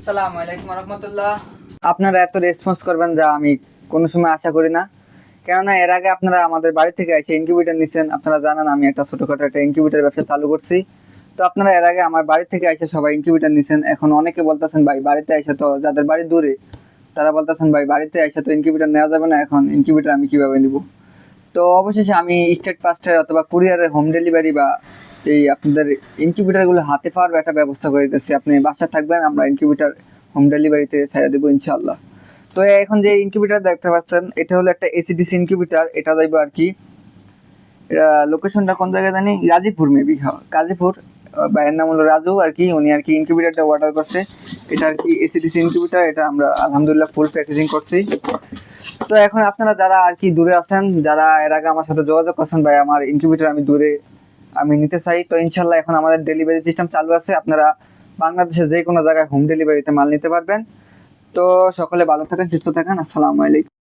আসসালামু আলাইকুম রহমতুল্লাহ। আপনারা এত রেসপন্স করবেন যা আমি কোনো সময় আশা করি না। কেননা এর আগে আপনারা আমাদের বাড়ি থেকে এসে ইনকিউবেটর নিছেন। আপনারা জানেন আমি একটা ছোটখাটো একটা ইনকিউবেটর ব্যবসা চালু করছি। তো আপনারা এর আগে আমার বাড়ি থেকে এসে সবাই ইনকিউবেটর নিছেন। এখন অনেকে বলতেছেন ভাই বাড়িতে এসে, তো যাদের বাড়ি দূরে তারা বলতেছেন ভাই বাড়িতে এসে তো ইনকিউবেটর নেওয়া যাবে না, এখন ইনকিউবেটর আমি কিভাবে নিব। তো অবশেষে আমি স্টেট পাস্টের অথবা কুরিয়ারের হোম ডেলিভারি বা এই আপনাদের ইনকিউবেটরগুলো হাতে পাওয়ার একটা ব্যবস্থা করে দিতেছি। আপনি বাসায় থাকবেন, আমরা ইনকিউবেটর হোম ডেলিভারিতে ছেড়ে দেবো ইনশাল্লাহ। তো এখন যে ইনকিউবেটর দেখতে পাচ্ছেন এটা হলো একটা এসিডিসি ইনকিউবেটর। এটা যাইবো আর কি, এটা লোকেশনটা কোন জায়গায় জানি, গাজীপুর মেবি, হ্যাঁ গাজীপুর। ভাইয়ের নাম হলো রাজু আর কি, উনি আর কি ইনকিউবেটরটা অর্ডার করছে। এটা আর কি এসিডিসি ইনকিউবেটর, এটা আমরা আলহামদুলিল্লাহ ফুল প্যাকেজিং করছি। তো এখন আপনারা যারা আর কি দূরে আছেন, যারা এর আগে আমার সাথে যোগাযোগ করছেন ভাই আমার ইনকিউবেটর আমি দূরে আমি নিতে চাই, তো ইনশাল্লাহ এখন আমাদের ডেলিভারি সিস্টেম চালু আছে। আপনারা বাংলাদেশের যে কোনো জায়গায় হোম ডেলিভারিতে মাল নিতে পারবেন। তো সকলে ভালো থাকেন, সুস্থ থাকেন। আসসালামু আলাইকুম।